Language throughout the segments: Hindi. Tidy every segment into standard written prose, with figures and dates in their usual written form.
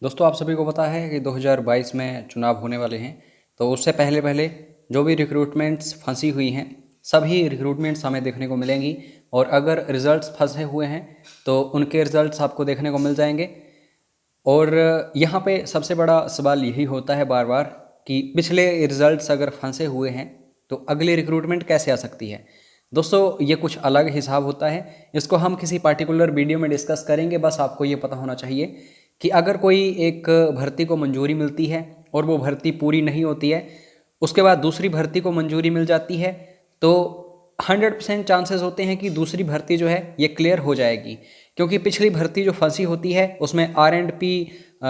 दोस्तों आप सभी को पता है कि 2022 में चुनाव होने वाले हैं। तो उससे पहले पहले जो भी रिक्रूटमेंट्स फंसी हुई हैं सभी रिक्रूटमेंट्स हमें देखने को मिलेंगी। और अगर रिज़ल्ट्स फंसे हुए हैं तो उनके रिज़ल्ट्स आपको देखने को मिल जाएंगे। और यहाँ पे सबसे बड़ा सवाल यही होता है बार बार कि पिछले रिज़ल्ट्स अगर फंसे हुए हैं तो अगली रिक्रूटमेंट कैसे आ सकती है। दोस्तों ये कुछ अलग हिसाब होता है, इसको हम किसी पार्टिकुलर वीडियो में डिस्कस करेंगे। बस आपको ये पता होना चाहिए कि अगर कोई एक भर्ती को मंजूरी मिलती है और वो भर्ती पूरी नहीं होती है, उसके बाद दूसरी भर्ती को मंजूरी मिल जाती है, तो 100% चांसेस होते हैं कि दूसरी भर्ती जो है ये क्लियर हो जाएगी। क्योंकि पिछली भर्ती जो फंसी होती है उसमें R&P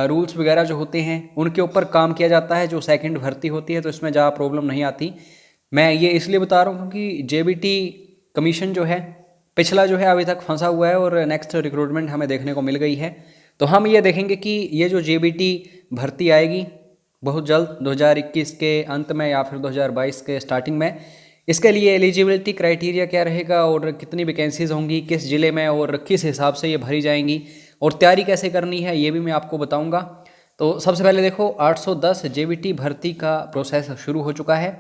रूल्स वगैरह जो होते हैं उनके ऊपर काम किया जाता है। जो सेकंड भर्ती होती है तो इसमें ज़्यादा प्रॉब्लम नहीं आती। मैं ये इसलिए बता रहा हूँ क्योंकि JBT कमीशन जो है पिछला जो है अभी तक फंसा हुआ है और नेक्स्ट रिक्रूटमेंट हमें देखने को मिल गई है। तो हम ये देखेंगे कि ये जो JBT भर्ती आएगी बहुत जल्द 2021 के अंत में या फिर 2022 के स्टार्टिंग में, इसके लिए एलिजिबिलिटी क्राइटेरिया क्या रहेगा और कितनी वैकेंसीज होंगी किस ज़िले में और किस हिसाब से ये भरी जाएंगी और तैयारी कैसे करनी है ये भी मैं आपको बताऊंगा। तो सबसे पहले देखो 810 JBT भर्ती का प्रोसेस शुरू हो चुका है।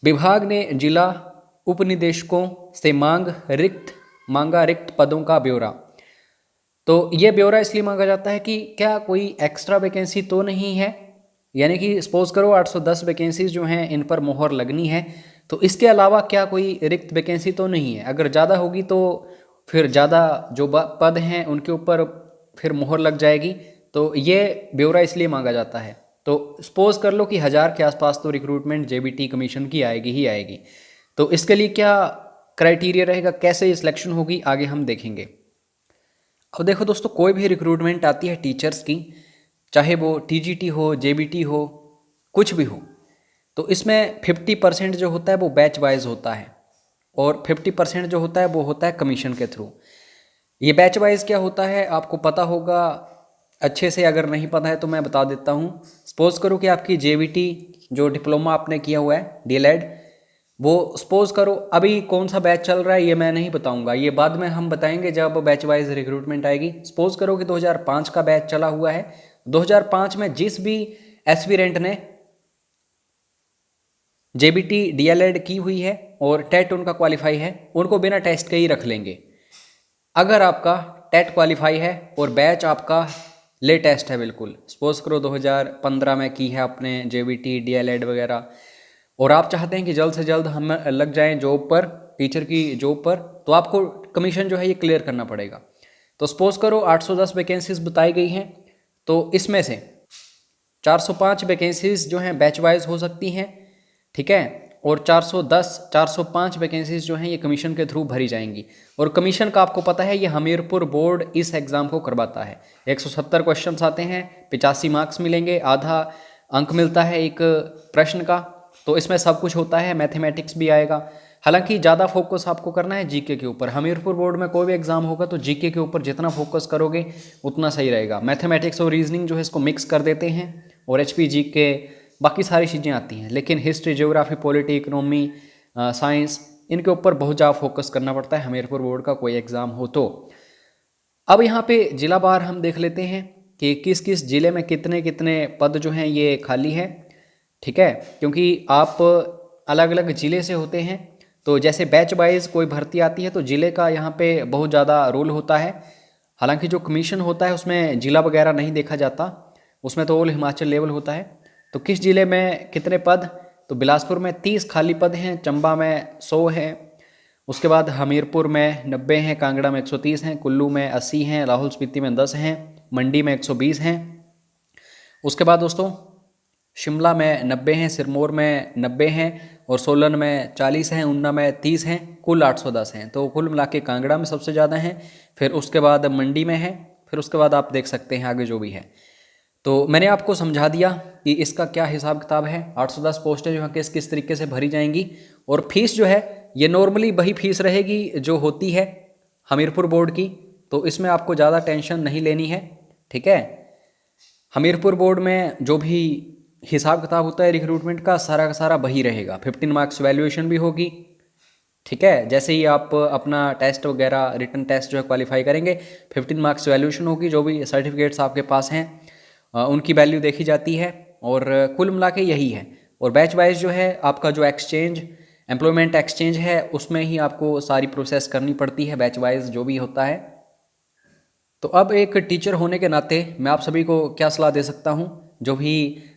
विभाग ने जिला उपनिदेशकों से मांगा रिक्त पदों का ब्यौरा। तो ये ब्यौरा इसलिए मांगा जाता है कि क्या कोई एक्स्ट्रा वैकेंसी तो नहीं है, यानी कि सपोज करो 810 वैकेंसीज जो हैं इन पर मोहर लगनी है, तो इसके अलावा क्या कोई रिक्त वैकेंसी तो नहीं है। अगर ज़्यादा होगी तो फिर ज़्यादा जो पद हैं उनके ऊपर फिर मोहर लग जाएगी। तो ये ब्यौरा इसलिए मांगा जाता है। तो सपोज कर लो कि 1000 के आसपास तो रिक्रूटमेंट JBT कमीशन की आएगी ही आएगी। तो इसके लिए क्या क्राइटेरिया रहेगा, कैसे सिलेक्शन होगी, आगे हम देखेंगे। अब देखो दोस्तों, कोई भी रिक्रूटमेंट आती है टीचर्स की, चाहे वो TGT हो JBT हो कुछ भी हो, तो इसमें 50% जो होता है वो बैच वाइज होता है और 50% जो होता है वो होता है कमीशन के थ्रू। ये बैच वाइज क्या होता है आपको पता होगा अच्छे से, अगर नहीं पता है तो मैं बता देता हूँ। सपोज करो कि आपकी JBT जो डिप्लोमा आपने किया हुआ है DLED, वो सपोज करो अभी कौन सा बैच चल रहा है ये मैं नहीं बताऊंगा, ये बाद में हम बताएंगे जब बैच वाइज रिक्रूटमेंट आएगी। सपोज करो कि 2005 का बैच चला हुआ है। 2005 में जिस भी एस्पिरेंट ने JBT DLED की हुई है और टेट उनका क्वालिफाई है, उनको बिना टेस्ट के ही रख लेंगे। अगर आपका टेट क्वालिफाई है और बैच आपका लेटेस्ट है, बिल्कुल सपोज करो 2015 में की है आपने JBT DLED वगैरह, और आप चाहते हैं कि जल्द से जल्द हम लग जाएं जॉब पर, टीचर की जॉब पर, तो आपको कमीशन जो है ये क्लियर करना पड़ेगा। तो सपोज करो 810 वैकेंसीज बताई गई हैं, तो इसमें से 405 वैकेंसीज जो हैं बैच वाइज हो सकती हैं, ठीक है, और 405 वैकेंसीज जो हैं ये कमीशन के थ्रू भरी जाएंगी। और कमीशन का आपको पता है ये हमीरपुर बोर्ड इस एग्ज़ाम को करवाता है। 170 क्वेश्चन आते हैं, 85 मार्क्स मिलेंगे, आधा अंक मिलता है एक प्रश्न का। तो इसमें सब कुछ होता है, मैथमेटिक्स भी आएगा। हालांकि ज़्यादा फोकस आपको करना है जीके के ऊपर। हमीरपुर बोर्ड में कोई भी एग्जाम होगा तो जीके के ऊपर जितना फोकस करोगे उतना सही रहेगा। मैथमेटिक्स और रीजनिंग जो है इसको मिक्स कर देते हैं और HP GK बाकी सारी चीज़ें आती हैं, लेकिन history geography polity economy science इनके ऊपर बहुत ज़्यादा फोकस करना पड़ता है हमीरपुर बोर्ड का कोई एग्ज़ाम हो तो। अब यहाँ पे जिला बार हम देख लेते हैं कि किस किस जिले में कितने कितने पद जो हैं ये खाली हैं, ठीक है, क्योंकि आप अलग अलग ज़िले से होते हैं। तो जैसे बैच वाइज कोई भर्ती आती है तो ज़िले का यहाँ पे बहुत ज़्यादा रोल होता है। हालांकि जो कमीशन होता है उसमें ज़िला वगैरह नहीं देखा जाता, उसमें तो ऑल हिमाचल लेवल होता है। तो किस ज़िले में कितने पद, तो बिलासपुर में 30 खाली पद हैं, चंबा में 100 हैं, उसके बाद हमीरपुर में 90 हैं, कांगड़ा में 130 हैं, कुल्लू में 80 हैं, लाहौल स्पीति में 10 हैं, मंडी में 120 हैं। उसके बाद दोस्तों शिमला में 90 हैं, सिरमौर में 90 हैं और सोलन में 40 हैं, ऊना में 30 हैं, कुल 810 हैं। तो कुल मिला के कांगड़ा में सबसे ज़्यादा हैं, फिर उसके बाद मंडी में है, फिर उसके बाद आप देख सकते हैं आगे जो भी है। तो मैंने आपको समझा दिया कि इसका क्या हिसाब किताब है, 810 पोस्टें जो हैं किस किस तरीके से भरी जाएंगी। और फीस जो है ये नॉर्मली वही फीस रहेगी जो होती है हमीरपुर बोर्ड की, तो इसमें आपको ज़्यादा टेंशन नहीं लेनी है, ठीक है। हमीरपुर बोर्ड में जो भी हिसाब किताब होता है रिक्रूटमेंट का सारा वही रहेगा। 15 मार्क्स वैल्यूएशन भी होगी, ठीक है। जैसे ही आप अपना टेस्ट वगैरह रिटन टेस्ट जो है क्वालिफाई करेंगे, 15 मार्क्स वैल्यूएशन होगी, जो भी सर्टिफिकेट्स आपके पास हैं उनकी वैल्यू देखी जाती है, और कुल मिला के यही है। और बैच वाइज जो है आपका जो एक्सचेंज एम्प्लॉयमेंट एक्सचेंज है उसमें ही आपको सारी प्रोसेस करनी पड़ती है, बैच वाइज जो भी होता है। तो अब एक टीचर होने के नाते मैं आप सभी को क्या सलाह दे सकता हूँ, जो भी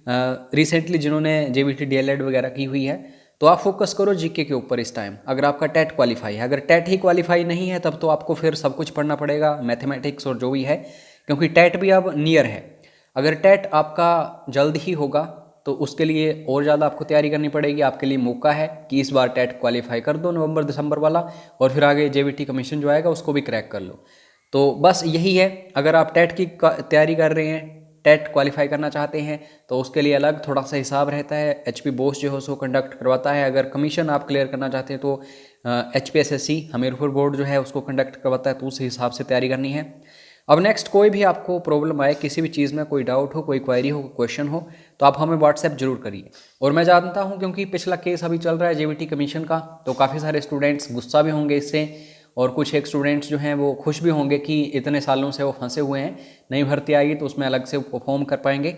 रिसेंटली जिन्होंने JBT DLED वगैरह की हुई है, तो आप फोकस करो जीके के ऊपर इस टाइम। अगर आपका टेट क्वालिफाई है, अगर टेट ही क्वालिफाई नहीं है तब तो आपको फिर सब कुछ पढ़ना पड़ेगा, मैथमेटिक्स और जो भी है, क्योंकि टेट भी अब नियर है। अगर टेट आपका जल्द ही होगा तो उसके लिए और ज़्यादा आपको तैयारी करनी पड़ेगी। आपके लिए मौका है कि इस बार टेट क्वालिफाई कर दो नवंबर दिसंबर वाला, और फिर आगे JBT कमीशन जो आएगा उसको भी क्रैक कर लो। तो बस यही है, अगर आप टेट की तैयारी कर रहे हैं, टेट क्वालिफाई करना चाहते हैं, तो उसके लिए अलग थोड़ा सा हिसाब रहता है, HP बोस जो है उसको कंडक्ट करवाता है। अगर कमीशन आप क्लियर करना चाहते हैं तो HPSSC हमीरपुर बोर्ड जो है उसको कंडक्ट करवाता है, तो उस हिसाब से तैयारी करनी है। अब नेक्स्ट कोई भी आपको प्रॉब्लम आए, किसी भी चीज़ में कोई डाउट हो, कोई क्वेरी हो, क्वेश्चन हो, तो आप हमें व्हाट्सएप जरूर करिए। और मैं जानता हूं क्योंकि पिछला केस अभी चल रहा है JBT कमीशन का, तो काफ़ी सारे स्टूडेंट्स गुस्सा भी होंगे इससे, और कुछ एक स्टूडेंट्स जो हैं वो खुश भी होंगे कि इतने सालों से वो फंसे हुए हैं, नई भर्ती आएगी तो उसमें अलग से परफॉर्म कर पाएंगे।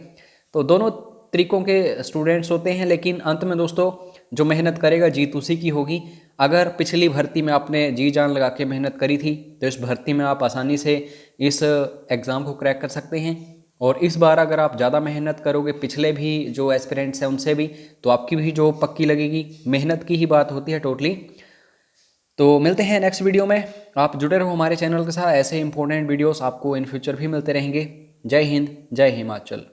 तो दोनों तरीकों के स्टूडेंट्स होते हैं, लेकिन अंत में दोस्तों जो मेहनत करेगा जीत उसी की होगी। अगर पिछली भर्ती में आपने जी जान लगा के मेहनत करी थी तो इस भर्ती में आप आसानी से इस एग्ज़ाम को क्रैक कर सकते हैं। और इस बार अगर आप ज़्यादा मेहनत करोगे पिछले भी जो एस्पिरेंट्स हैं उनसे भी, तो आपकी भी जो पक्की लगेगी। मेहनत की ही बात होती है टोटली। तो मिलते हैं नेक्स्ट वीडियो में। आप जुड़े रहो हमारे चैनल के साथ, ऐसे इंपॉर्टेंट वीडियोस आपको इन फ्यूचर भी मिलते रहेंगे। जय हिंद, जय हिमाचल।